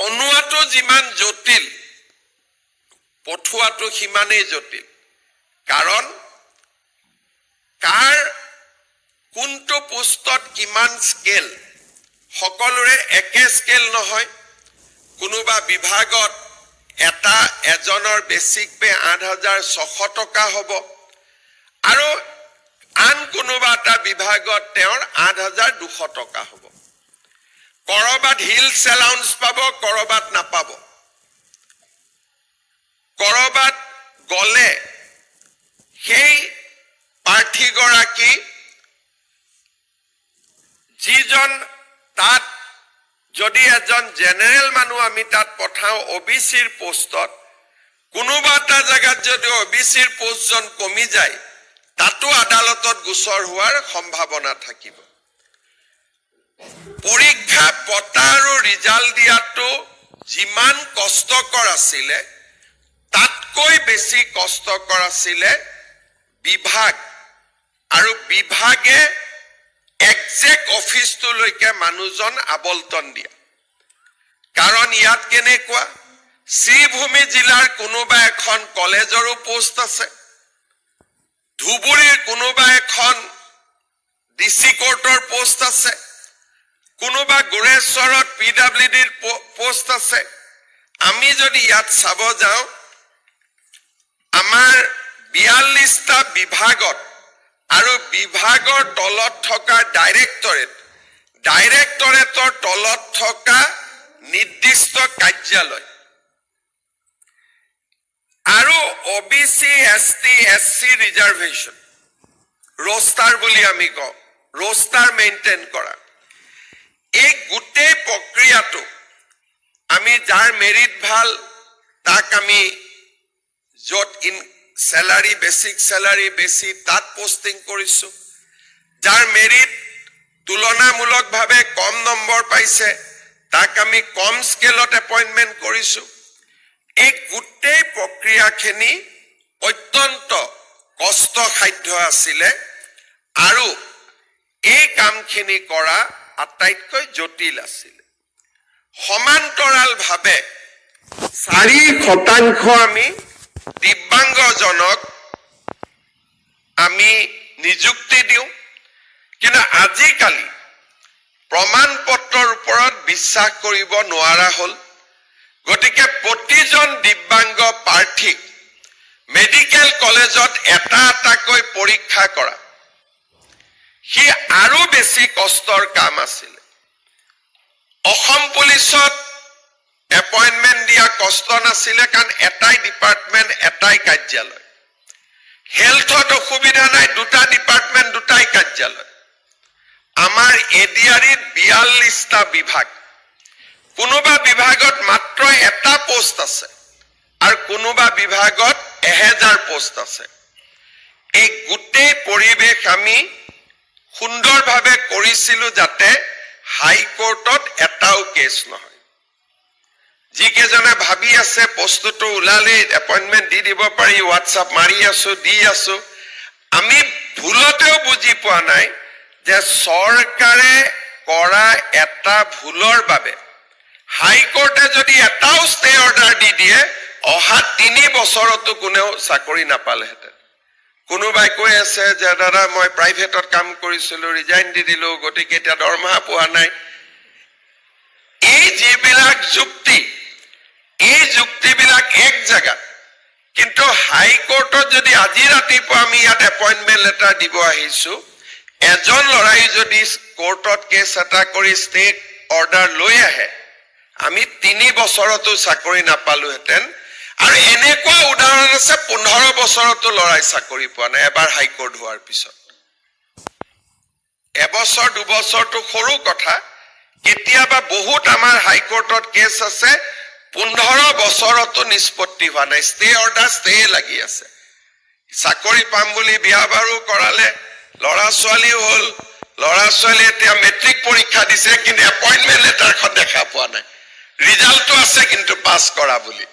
অনুৱাটো যিমান জটিল পঠুৱাটো সিমানেই জটিল কাৰণ কাৰ কোনটো পোষ্টত কিমান স্কেল সকলোৰে একে স্কেল নহয় কোনোবা বিভাগত এজনৰ বেসিক পে ৮৬০০ টকা হ'ব আৰু আন কোনোবা এটা বিভাগত তেওঁৰ ৮২০০ টকা হ'ব কৰবাত হিলছ এলাউন্স পাব কৰবাত নাপাব কৰবাত গলে সেই প্ৰাৰ্থীগৰাকী যিজন তাত যদি এজন জেনাৰেল মানুহ আমি তাত পঠাও ওবিসিৰ পোষ্টত কোনোবা এটা জায়গাত যদি ওবিসিৰ পোষ্টজন কমি যায় তাতো আদালতত গোচৰ হোৱাৰ সম্ভাৱনা থাকিব পৰীক্ষা পতা আৰু ৰিজাল্ট দিয়াটো যিমান কষ্টকৰ আছিল তাতকৈ বেছি কষ্টকৰ আছিল বিভাগ আৰু বিভাগে একজেক্ট অফিসটোলৈকে মানুহজন আবলতন দিয়া কাৰণ ইয়াত কেনেকুৱা শ্ৰীভূমি জিলাৰ কোনোবা এখন কলেজৰো পোষ্ট আছে ধুবুৰীৰ কোনোবা এখন ডিসি কোৰ্টৰ পোষ্ট আছে কোনোবা গুৰেশ্বৰত পিডব্লিউডিৰ পোষ্ট আছে আমি যদি ইয়াত চাব যাওঁ আমাৰ ৪২টা বিভাগত আৰু বিভাগৰ তলত থকা ডাইৰেক্টৰেটৰ তলত থকা নিৰ্দিষ্ট কাৰ্যালয় আৰু ওবিসি এসটি এসসি ৰিজাৰ্ভেশন ৰোস্টাৰ বুলি আমি কওঁ ৰোস্টাৰ মেইনটেইন কৰা এই গোটেই প্ৰক্ৰিয়াটো আমি যাৰ মেৰিট ভাল তাক আমি যত ইন স্যালাৰি বেসিক স্যালাৰি বেছি তাত পোস্টিং কৰিছো যাৰ মেৰিট তুলনামূলকভাৱে কম নম্বৰ পাইছে তাক আমি কম স্কেলত এপইন্টমেন্ট কৰিছো এই গোটেই প্ৰক্ৰিয়াখিনি অত্যন্ত কষ্টসাধ্য আছিল আৰু এই কামখিনি কৰা আটাইতকৈ জটিল আছিল সমান্তৰালভাৱে ৪% আমি দিব্যাংগজনক আমি নিযুক্তি দিওঁ কিন্তু আজিকালি প্ৰমাণ পত্ৰৰ ওপৰত বিশ্বাস কৰিব নোৱাৰা হ'ল গতিকে প্ৰতিজন দিব্যাংগ প্ৰাৰ্থীক মেডিকেল কলেজত এটাকৈ পৰীক্ষা কৰা হি আৰু বেছি কষ্টৰ কাম আছিল অসম পুলিচত এপইন্টমেন্ট দিয়া কষ্ট নাছিলে কাৰণ এটাই ডিপাৰ্টমেন্ট এটাই কাৰ্যালয় হেলথত অসুবিধা নাই দুটা ডিপাৰ্টমেন্ট দুটাই কাৰ্যালয় আমাৰ এডিআৰিত ৪২টা বিভাগ কোনোবা বিভাগত মাত্ৰ এটা পোষ্ট আছে আৰু কোনোবা বিভাগত ১০০০ পোষ্ট আছে এই গোটেই পৰিবেশ আমি সুন্দৰভাৱে কৰিছিলো যাতে হাইকোৰ্টত এটাও কেছ নহয় যিকেজনে ভাবি আছে পোষ্টটো উলালে এপইন্টমেন্ট দি দিব পাৰি হোৱাটছআপ মাৰি আছো দি আছো আমি ভুলতেও বুজি পোৱা নাই যে চৰকাৰে কৰা এটা ভুলৰ বাবে হাইকোৰ্টে যদি এটাও ষ্টে অৰ্ডাৰ দি দিয়ে অহা ৩ বছৰতো কোনেও চাকৰি নাপালেহেঁতেন কোনোবাই কৈ আছে যে দাদা মই প্ৰাইভেটত কাম কৰিছিলো ৰিজাইন দি দিলো গতিকে এতিয়া দৰমহা পোৱা নাই এই যিবিলাক যুক্তি এই যুক্তিবিলাক এক জায়গাত কিন্তু হাইকোৰ্টত যদি আজি ৰাতিপুৱা আমি ইয়াত এপইন্টমেন্ট লেটাৰ দিব আহিছো এজন লৰাই যদি কোৰ্টত কেছ এটা কৰি ষ্টে অৰ্ডাৰ লৈ আহে আমি ৩ বছৰতো চাকৰি নাপালোহেঁতেন আৰু এনেকুৱা উদাহৰণ আছে ১৫ বছৰতো লৰাই চাকৰি পোৱা নাই এবাৰ হাইকোৰ্ট হোৱাৰ পিছত এবছৰ দুবছৰটো সৰু কথা কেতিয়াবা বহুত আমাৰ হাইকোৰ্টত কেছ আছে ১৫ বছৰতো নিষ্পত্তি হোৱা নাই ষ্টে অৰ্ডাৰ ষ্টে লাগি আছে চাকৰি পাম বুলি বিয়া বাৰু কৰালে লৰা ছোৱালীও হ'ল লৰা ছোৱালী এতিয়া মেট্ৰিক পৰীক্ষা দিছে কিন্তু এপইন্টমেন্ট লেটাৰখন দেখা পোৱা নাই ৰিজাল্টটো আছে কিন্তু পাছ কৰা বুলি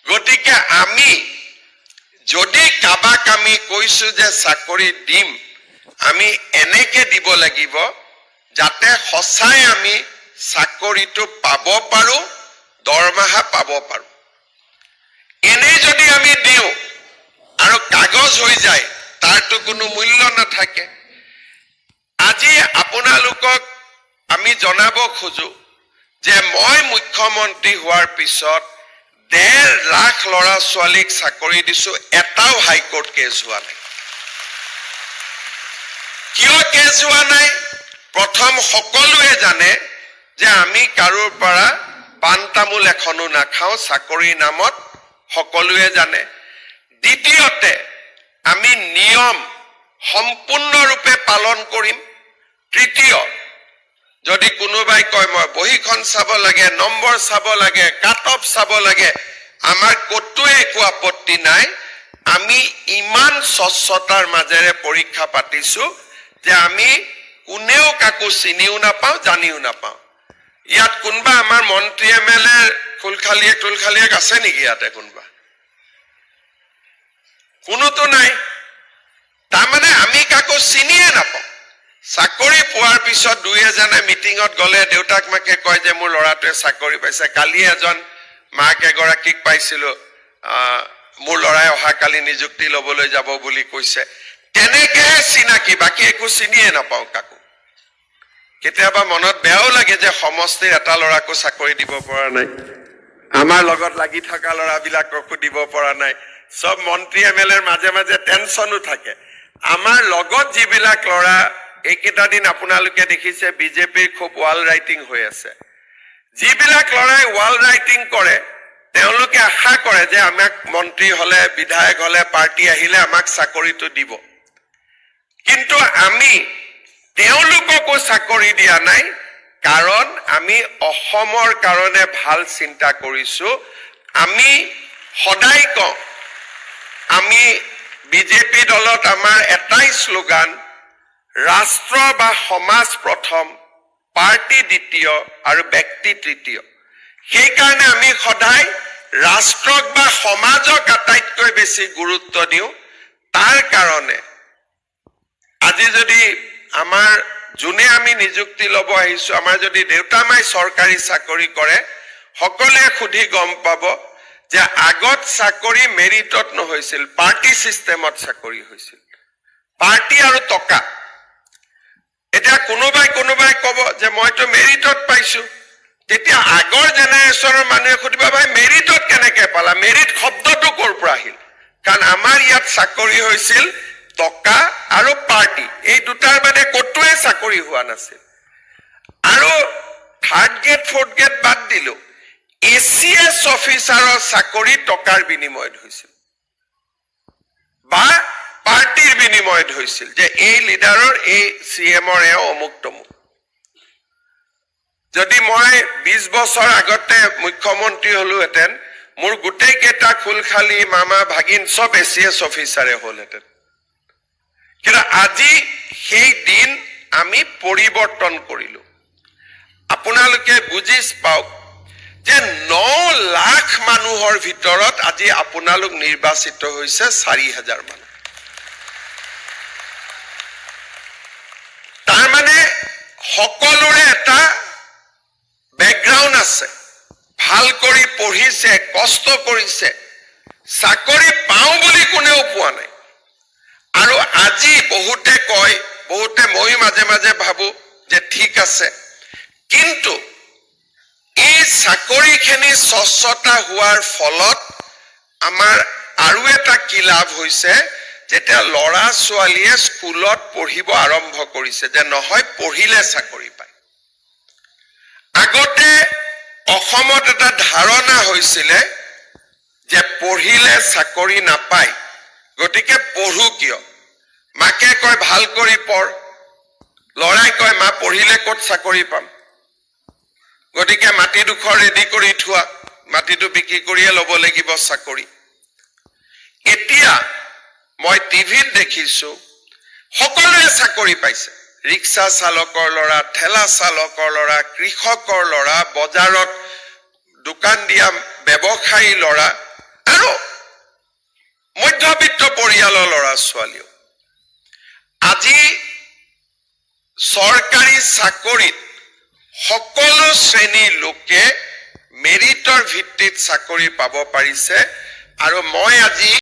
গতিকে আমি যদি কাবাক আমি কৈছো যে চাকৰি দিম আমি এনেকে দিব লাগিব যাতে সঁচাই আমি চাকৰি চাকৰিটো পাব পাৰো, দৰমহা পাব পাৰো। এনেই যদি আমি দিওঁ আৰু কাগজ হৈ যায়, তাৰতো কোনো মূল্য নাথাকে। আজি আপোনালোকক আমি জনাব খোজো যে মই মুখ্যমন্ত্ৰী হোৱাৰ পিছত 1.5 লাখ ল'ৰা ছোৱালীক চাকৰি দিছো, এটাও হাইকোৰ্ট কেছ হোৱা নাই। কিয় কেছ হোৱা নাই? প্ৰথম, সকলোৱে জানে যে আমি কাৰোৰ পৰা পাণ তামোল এখনো নাখাওঁ চাকৰিৰ নামত, সকলোৱে জানে। দ্বিতীয়তে, আমি নিয়ম সম্পূৰ্ণৰূপে পালন কৰিম। তৃতীয়, যদি কোনোবাই কয় মই বহীখন চাব লাগে, নম্বৰ চাব লাগে, কাট অফ চাব লাগে, আমাৰ ক'তোৱে একো আপত্তি নাই। আমি ইমান স্বচ্ছতাৰ মাজেৰে পৰীক্ষা পাতিছো যে আমি কোনেও কাকো চিনিও নাপাওঁ, জানিও নাপাওঁ। ইয়াত কোনোবা আমাৰ মন্ত্ৰী MLA খুলখালিয়েক আছে নেকি? ইয়াতে কোনোবা? কোনোতো নাই। তাৰমানে আমি কাকো চিনিয়ে নাপাওঁ। চাকৰি পোৱাৰ পিছত দুই এজনে মিটিঙত গ'লে দেউতাক মাকে কয় যে মোৰ ল'ৰাটোৱে চাকৰি পাইছে। কালি এজন মাক এগৰাকীক পাইছিলো, মোৰ ল'ৰাই অহাকালি নিযুক্তি ল'বলৈ যাব বুলি কৈছে। তেনেকেহে চিনাকি, বাকী একো চিনিয়ে নাপাওঁ কাকো। কেতিয়াবা মনত বেয়াও লাগে যে সমষ্টিৰ এটা ল'ৰাকো চাকৰি দিব পৰা নাই, আমাৰ লগত লাগি থকা ল'ৰাবিলাককো দিব পৰা নাই। সব মন্ত্ৰী MLAৰ মাজে মাজে টেনচনো থাকে। আমাৰ লগত যিবিলাক ল'ৰা, এইকেইটা দিন আপোনালোকে দেখিছে বিজেপিৰ খুব ৱাল ৰাইটিং হৈ আছে। যিবিলাক ল'ৰাই ৱাল ৰাইটিং কৰে, তেওঁলোকে আশা কৰে যে আমাক মন্ত্ৰী হলে, বিধায়ক হলে, পাৰ্টি আহিলে আমাক চাকৰিটো দিব। কিন্তু আমি তেওঁলোককো চাকৰি দিয়া নাই, কাৰণ আমি অসমৰ কাৰণে ভাল চিন্তা কৰিছো। আমি সদায় কওঁ, আমি বিজেপি দলত আমাৰ এটাই শ্লোগান, ৰাষ্ট্ৰ বা সমাজ প্ৰথম, পাৰ্টি দ্বিতীয় আৰু ব্যক্তি তৃতীয়। সেইকাৰণে আমি সদায় ৰাষ্ট্ৰক বা সমাজক আটাইতকৈ বেছি গুৰুত্ব দিওঁ। তাৰ কাৰণে আজি যদি আমাৰ যোনে আমি নিযুক্তি ল'ব আহিছো, আমাৰ যদি দেউতা মাই চৰকাৰী চাকৰি কৰে, সকলোৱে সুধি গম পাব যে আগত চাকৰি মেৰিটত নহৈছিল, পাৰ্টি চিষ্টেমত চাকৰি হৈছিল, পাৰ্টি আৰু টকা। এতিয়া কোনোবাই ক'ব যে মইতো মেৰিটত পাইছো, তেতিয়া আগৰ জেনেৰেশ্যনৰ মানুহে সুধিব, ভাই মেৰিটত কেনেকে পালা? মেৰিট শব্দটো ক'ৰ পৰা আহিল? কাৰণ আমাৰ ইয়াত চাকৰি হৈছিল টকা আৰু পাৰ্টি, এই দুটাৰ মানে ক'তোৱে চাকৰি হোৱা নাছিল। আৰু থাৰ্ড গ্ৰেড ফৰ্থ গ্ৰেড বাদ দিলো, ACS অফিচাৰৰ চাকৰি টকাৰ বিনিময়ত হৈছিল বা পাৰ্টিৰ বিনিময়ত হৈছিল, যে এই লিডাৰৰ, এই CMৰ এওঁ অমুক তমুক। যদি মই 20 বছৰ আগতে মুখ্যমন্ত্ৰী হলোহেঁতেন, মোৰ গোটেই কেইটা খুলখালি মামা ভাগিন সব ACS অফিচাৰে হলহেঁতেন। কিন্তু আজি সেই দিন আমি পৰিৱৰ্তন কৰিলো। আপোনালোকে বুজি পাওক যে 9 লাখ মানুহৰ ভিতৰত আজি আপোনালোক নিৰ্বাচিত হৈছে 4,000 মানুহ। তাৰমানে সকলোৰে এটা বেকগ্ৰাউণ্ড আছে, ভাল কৰি পঢ়িছে, কষ্ট কৰিছে, চাকৰি পাওঁ বুলি কোনেও পোৱা নাই। আৰু আজি বহুতে কয়, বহুতে ময়ো মাজে মাজে ভাবো যে ঠিক আছে, কিন্তু এই চাকৰিখিনি স্বচ্ছতা হোৱাৰ ফলত আমাৰ আৰু এটা কি লাভ হৈছে, যেতিয়া ল'ৰা ছোৱালীয়ে স্কুলত পঢ়িব আৰম্ভ কৰিছে, যে নহয় পঢ়িলে চাকৰি পায়। আগতে অসমত এটা ধাৰণা হৈছিলে যে পঢ়িলে চাকৰি নাপায়, গতিকে পঢ়ো কিয়? মাকে কয় ভাল কৰি পঢ়, ল'ৰাই কয় মা পঢ়িলে ক'ত চাকৰি পাম, গতিকে মাটিডোখৰ ৰেডি কৰি থোৱা, মাটিটো বিক্ৰী কৰিয়ে ল'ব লাগিব চাকৰি। এতিয়া মই টিভিত দেখিছো সকলোৱে চাকৰি পাইছে, ৰিক্সা চালকৰ ল'ৰা, ঠেলা চালকৰ ল'ৰা, কৃষকৰ ল'ৰা, বজাৰত দোকান দিয়া ব্যৱসায়ী ল'ৰা আৰু মধ্যবিত্ত পৰিয়ালৰ ল'ৰা ছোৱালীও। আজি চৰকাৰী চাকৰিত সকলো শ্ৰেণীৰ লোকে মেৰিটৰ ভিত্তিত চাকৰি পাব পাৰিছে আৰু মই আজি